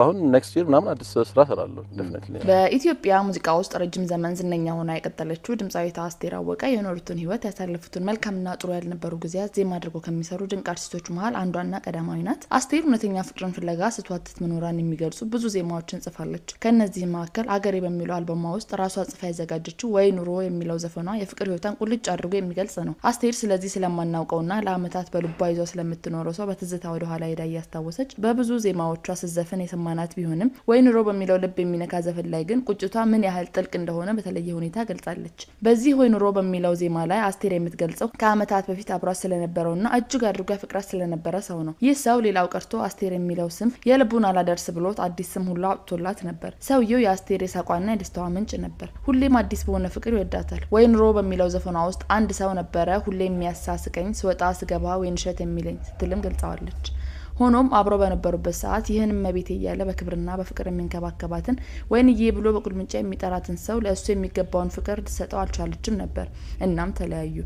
አሁን ኔክስት ይር ምናምን አዲስ ስራ ሰራለሁ ዴፊኒትሊ። በኢትዮጵያ ሙዚቃ ውስጥ ረጅም ዘመን ዝነኛ ሆና የቀጠለችው ድምጻዊት አስቴር አወቀ የኖሩትን ህይወት ያሳለፉትን መልካምና ጥሩ ያልነበሩ ጊዜያት ዜማ አድርገው ከሚሰሩ ድንቅ አርቲስቶች መሃል አንዷና ቀዳማዊ ናት። አስቴር እውነተኛ ፍቅርን ፍለጋ ስትዋትት መኖሯን የሚገልጹ ብዙ ዜማዎችን ጽፋለች። ከነዚህ መካከል አገሬ በሚለው አልበሟ ውስጥ ራሷ ጽፋ ያዘጋጀችው ወይ ኑሮ የሚለው ዘፈኗ የፍቅር ህይወቷን ቁልጭ አድርጎ የሚገልጽ ነው። አስቴር ስለዚህ ስለማናውቀውና ለአመታት በልቧ ይዞ ስለምትኖረው ሰው በትዝታ ወደ ኋላ ሄዳ እያስታወሰች በብዙ ዜማዎቿ ስትዘፍን የሰማናት ቢሆንም ወይ ኑሮ በሚለው ልብ የሚነካ ዘፈን ላይ ግን ቁጭቷ ምን ያህል ጥልቅ እንደሆነ በተለየ ሁኔታ ገልጻለች። በዚህ ወይ ኑሮ በሚለው ዜማ ላይ አስቴር የምትገልጸው ከአመታት በፊት አብሯት ስለነበረውና እጅግ አድርጎ ያፈቅራት ስለነበረ ሰው ነው። ይህ ሰው ሌላው ቀርቶ አስቴር የሚለው ስም የልቡን አላደርስ ብሎት አዲስ ስም ሁሉ አውጥቶላት ነበር። ሰውየው የአስቴር የሳቋና የደስታዋ ምንጭ ነበር። ሁሌም አዲስ በሆነ ፍቅር ይወዳታል። ወይ ኑሮ በሚለው ዘፈኗ ውስጥ አንድ ሰው ነበረ ሁሌ የሚያሳስቀኝ ስወጣ ስገባ ወይንሸት የሚለኝ ስትልም ገልጻዋለች። ሆኖም አብሮ በነበሩበት ሰዓት ይህን መቤቴ እያለ በክብርና በፍቅር የሚንከባከባትን ወይንዬ ብሎ በቁልምጫ የሚጠራትን ሰው ለእሱ የሚገባውን ፍቅር ልትሰጠው አልቻለችም ነበር። እናም ተለያዩ።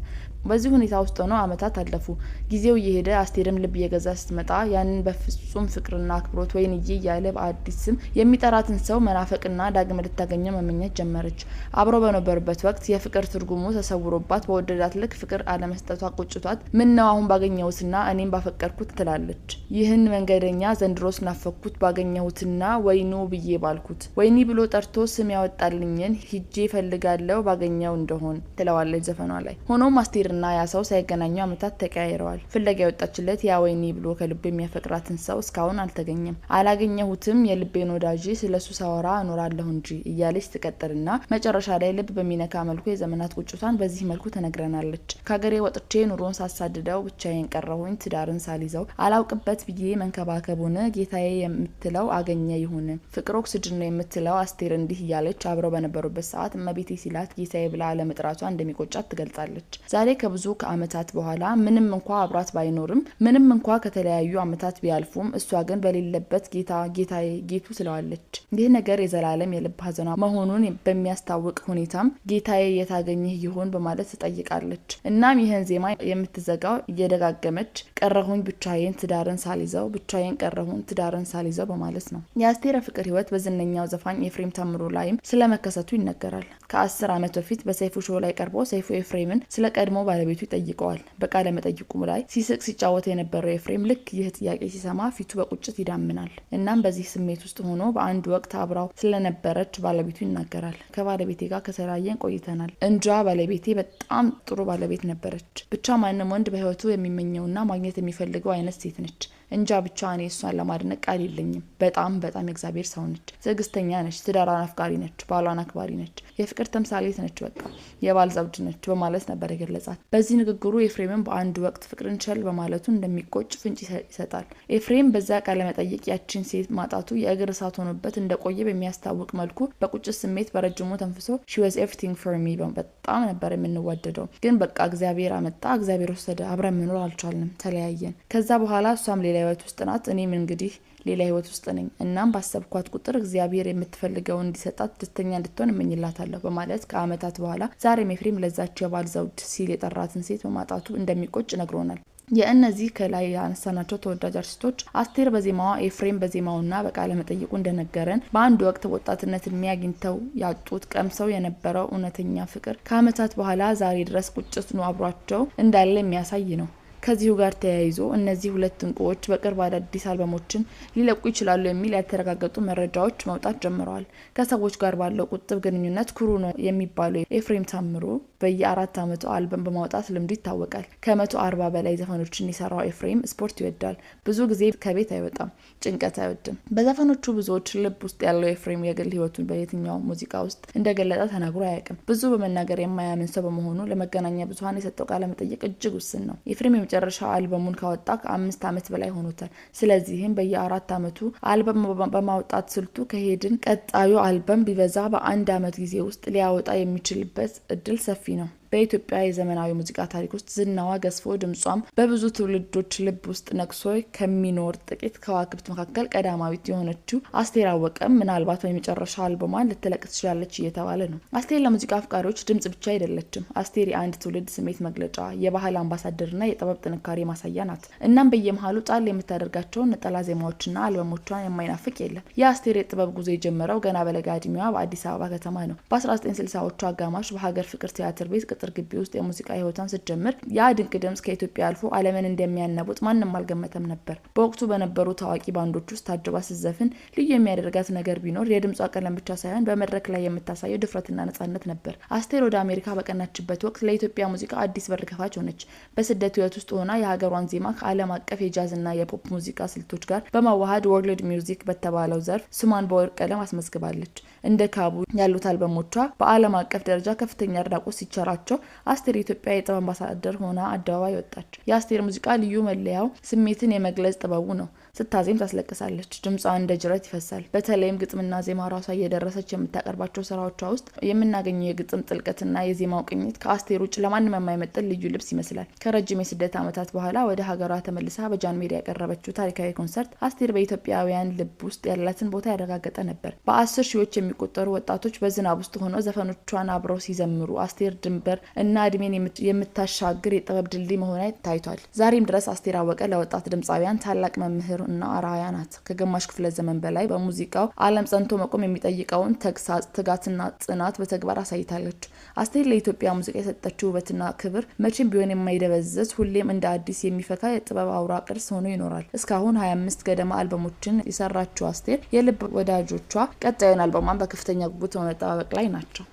በዚህ ሁኔታ ውስጥ ሆነው አመታት አለፉ። ጊዜው እየሄደ አስቴርም ልብ እየገዛ ስትመጣ ያንን በፍጹም ፍቅርና አክብሮት ወይንዬ እያለ በአዲስ ስም የሚጠራትን ሰው መናፈቅና ዳግም ልታገኘው መመኘት ጀመረች። አብሮ በነበሩበት ወቅት የፍቅር ትርጉሙ ተሰውሮባት በወደዳት ልክ ፍቅር አለመስጠቷ ቁጭቷት ምን ነው አሁን ባገኘሁትና እኔም ባፈቀርኩት ትላለች። ይህን መንገደኛ ዘንድሮስ ናፈኩት ባገኘሁትና ወይኑ ብዬ ባልኩት ወይኒ ብሎ ጠርቶ ስም ያወጣልኝን ሂጄ ፈልጋለሁ ባገኘው እንደሆን ትለዋለች ዘፈኗ ላይ። ሆኖም አስቴር እና ያ ሰው ሳይገናኙ አመታት ተቀያይረዋል። ፍለጋ የወጣችለት ያ ወይኒ ብሎ ከልብ የሚያፈቅራትን ሰው እስካሁን አልተገኘም። አላገኘሁትም የልቤን ወዳጅ ስለሱ ሳወራ እኖራለሁ እንጂ እያለች ትቀጥልና መጨረሻ ላይ ልብ በሚነካ መልኩ የዘመናት ቁጭቷን በዚህ መልኩ ተነግረናለች። ከሀገሬ ወጥቼ ኑሮን ሳሳድደው ብቻዬን ቀረሁኝ ትዳርን ሳልይዘው አላውቅበት ብዬ መንከባከቡን ጌታዬ የምትለው አገኘ ይሁን ፍቅር ኦክሲጅን ነው የምትለው አስቴር እንዲህ እያለች አብረው በነበሩበት ሰዓት እመቤቴ ሲላት ጌታዬ ብላ አለመጥራቷ እንደሚቆጫት ትገልጻለች። ዛሬ ከብዙ ከአመታት በኋላ ምንም እንኳ አብራት ባይኖርም ምንም እንኳ ከተለያዩ አመታት ቢያልፉም እሷ ግን በሌለበት ጌታዬ ጌቱ ትለዋለች። ይህ ነገር የዘላለም የልብ ሐዘኗ መሆኑን በሚያስታውቅ ሁኔታም ጌታዬ የታገኘህ ይሁን በማለት ትጠይቃለች። እናም ይህን ዜማ የምትዘጋው እየደጋገመች ቀረሁኝ ብቻዬን ትዳርን ሳልይዘው ብቻዬን ቀረሁኝ ትዳርን ሳልይዘው በማለት ነው። የአስቴር ፍቅር ህይወት በዝነኛው ዘፋኝ ኤፍሬም ታምሩ ላይም ስለመከሰቱ ይነገራል። ከ10 አመት በፊት በሰይፉ ሾው ላይ ቀርቦ ሰይፉ ኤፍሬምን ስለ ቀድሞ ባለቤቱ ይጠይቀዋል። በቃለ መጠይቁ ላይ ሲስቅ ሲጫወት የነበረው ኤፍሬም ልክ ይህ ጥያቄ ሲሰማ ፊቱ በቁጭት ይዳምናል። እናም በዚህ ስሜት ውስጥ ሆኖ በአንድ ወቅት አብራው ስለነበረች ባለቤቱ ይናገራል። ከባለቤቴ ጋር ከተለያየን ቆይተናል። እንጃ ባለቤቴ በጣም ጥሩ ባለቤት ነበረች። ብቻ ማንም ወንድ በህይወቱ የሚመኘውና ማግኘት የሚፈልገው አይነት ሴት ነች። እንጃ ብቻ እኔ እሷን ለማድነቅ ቃል የለኝም። በጣም የእግዚአብሔር ሰው ነች። ትዕግስተኛ ነች። ትዳሯን አፍቃሪ ነች። ባሏን አክባሪ ነች። የፍቅር ተምሳሌት ነች። በቃ የባል ዘውድ ነች በማለት ነበር የገለጻት። በዚህ ንግግሩ ኤፍሬምን በአንድ ወቅት ፍቅርን ቸል በማለቱ እንደሚቆጭ ፍንጭ ይሰጣል። ኤፍሬም በዛ ቃለ መጠይቅ ያችን ሴት ማጣቱ የእግር እሳት ሆኖበት እንደቆየ በሚያስታውቅ መልኩ በቁጭት ስሜት በረጅሙ ተንፍሶ she was everything for me በጣም ነበር የምንወደደው፣ ግን በቃ እግዚአብሔር አመጣ፣ እግዚአብሔር ወሰደ፣ አብረን መኖር አልቻልንም፣ ተለያየን። ከዛ በኋላ እሷም ሌላ ህይወት ውስጥ ናት፣ እኔም እንግዲህ ሌላ ህይወት ውስጥ ነኝ። እናም ባሰብኳት ቁጥር እግዚአብሔር የምትፈልገው እንዲሰጣት ደስተኛ እንድትሆን እመኝላታለሁ በማለት ከአመታት በኋላ ዛሬም ኤፍሬም ለዛች የባል ዘውድ ሲል የጠራትን ሴት በማጣቱ እንደሚቆጭ ነግሮናል። የእነዚህ ከላይ ያነሳናቸው ተወዳጅ አርቲስቶች አስቴር በዜማዋ ኤፍሬም በዜማውና በቃለ መጠይቁ እንደነገረን በአንድ ወቅት ወጣትነት የሚያግኝተው ያጡት ቀምሰው የነበረው እውነተኛ ፍቅር ከአመታት በኋላ ዛሬ ድረስ ቁጭት ነው አብሯቸው እንዳለ የሚያሳይ ነው። ከዚሁ ጋር ተያይዞ እነዚህ ሁለት እንቁዎች በቅርብ አዳዲስ አልበሞችን ሊለቁ ይችላሉ የሚል ያልተረጋገጡ መረጃዎች መውጣት ጀምረዋል። ከሰዎች ጋር ባለው ቁጥብ ግንኙነት ኩሩ ነው የሚባለው ኤፍሬም ታምሩ በየ4 አመቱ አልበም በማውጣት ልምዱ ይታወቃል። ከ140 በላይ ዘፈኖችን የሰራው ኤፍሬም ስፖርት ይወዳል። ብዙ ጊዜ ከቤት አይወጣም። ጭንቀት አይወድም። በዘፈኖቹ ብዙዎች ልብ ውስጥ ያለው ኤፍሬም የግል ህይወቱን በየትኛው ሙዚቃ ውስጥ እንደገለጸ ተናግሮ አያውቅም። ብዙ በመናገር የማያምን ሰው በመሆኑ ለመገናኛ ብዙሃን የሰጠው ቃለ መጠይቅ እጅግ ውስን ነው። ኤፍሬም የመጨረሻ አልበሙን ካወጣ ከ5 አመት በላይ ሆኖታል። ስለዚህም በየ4 አመቱ አልበም በማውጣት ስልቱ ከሄድን ቀጣዩ አልበም ቢበዛ በ1 አመት ጊዜ ውስጥ ሊያወጣ የሚችልበት እድል ሰፊ ነው። በኢትዮጵያ የዘመናዊ ሙዚቃ ታሪክ ውስጥ ዝናዋ ገዝፎ ድምጿም በብዙ ትውልዶች ልብ ውስጥ ነግሶ ከሚኖር ጥቂት ከዋክብት መካከል ቀዳማዊት የሆነችው አስቴር አወቀ ምናልባት በመጨረሻ አልበሟን ልትለቅ ትችላለች እየተባለ ነው። አስቴር ለሙዚቃ አፍቃሪዎች ድምጽ ብቻ አይደለችም። አስቴር የአንድ ትውልድ ስሜት መግለጫ፣ የባህል አምባሳደርና የጥበብ ጥንካሬ ማሳያ ናት። እናም በየመሃሉ ጣል የምታደርጋቸውን ነጠላ ዜማዎችና አልበሞቿን የማይናፍቅ የለም። የአስቴር የጥበብ ጉዞ የጀመረው ገና በለጋ ዕድሜዋ በአዲስ አበባ ከተማ ነው። በ1960ዎቹ አጋማሽ በሀገር ፍቅር ቲያትር ቤት ቅጥር ግቢ ውስጥ የሙዚቃ ህይወቷን ስትጀምር ያ ድንቅ ድምጽ ከኢትዮጵያ አልፎ ዓለምን እንደሚያነቡት ማንም አልገመተም ነበር። በወቅቱ በነበሩ ታዋቂ ባንዶች ውስጥ ታጅባ ስትዘፍን ልዩ የሚያደርጋት ነገር ቢኖር የድምጿ ቀለም ብቻ ሳይሆን በመድረክ ላይ የምታሳየው ድፍረትና ነጻነት ነበር። አስቴር ወደ አሜሪካ በቀናችበት ወቅት ለኢትዮጵያ ሙዚቃ አዲስ በር ከፋች ሆነች። በስደት ህይወት ውስጥ ሆና የሀገሯን ዜማ ከዓለም አቀፍ የጃዝና የፖፕ ሙዚቃ ስልቶች ጋር በማዋሃድ ወርልድ ሚውዚክ በተባለው ዘርፍ ስሟን በወርቅ ቀለም አስመዝግባለች። እንደ ካቡ ያሉት አልበሞቿ በዓለም አቀፍ ደረጃ ከፍተኛ አድናቆት ሲቸራቸው አስቴር የኢትዮጵያ የጥበብ አምባሳደር ሆና አደባባይ ወጣች። የአስቴር ሙዚቃ ልዩ መለያው ስሜትን የመግለጽ ጥበቡ ነው። ስታዜም ታስለቅሳለች፣ ድምጿ እንደ ጅረት ይፈሳል። በተለይም ግጥምና ዜማ ራሷ እየደረሰች የምታቀርባቸው ስራዎቿ ውስጥ የምናገኘው የግጥም ጥልቀትና የዜማው ቅኝት ከአስቴር ውጭ ለማንም የማይመጥን ልዩ ልብስ ይመስላል። ከረጅም የስደት ዓመታት በኋላ ወደ ሀገሯ ተመልሳ በጃን ሜዳ ያቀረበችው ታሪካዊ ኮንሰርት አስቴር በኢትዮጵያውያን ልብ ውስጥ ያላትን ቦታ ያረጋገጠ ነበር። በ10 ሺዎች የሚቆጠሩ ወጣቶች በዝናብ ውስጥ ሆነው ዘፈኖቿን አብረው ሲዘምሩ አስቴር ድንበር እና እድሜን የምታሻግር የጥበብ ድልድይ መሆኗ ታይቷል። ዛሬም ድረስ አስቴር አወቀ ለወጣት ድምጻውያን ታላቅ መምህር እና አርአያ ናት። ከግማሽ ክፍለ ዘመን በላይ በሙዚቃው ዓለም ጸንቶ መቆም የሚጠይቀውን ተግሳጽ፣ ትጋትና ጽናት በተግባር አሳይታለች። አስቴር ለኢትዮጵያ ሙዚቃ የሰጠችው ውበትና ክብር መቼም ቢሆን የማይደበዘዝ ሁሌም እንደ አዲስ የሚፈካ የጥበብ አውራ ቅርስ ሆኖ ይኖራል። እስካሁን 25 ገደማ አልበሞችን የሰራችው አስቴር የልብ ወዳጆቿ ቀጣዩን አልበሟን በከፍተኛ ጉጉት በመጠባበቅ ላይ ናቸው።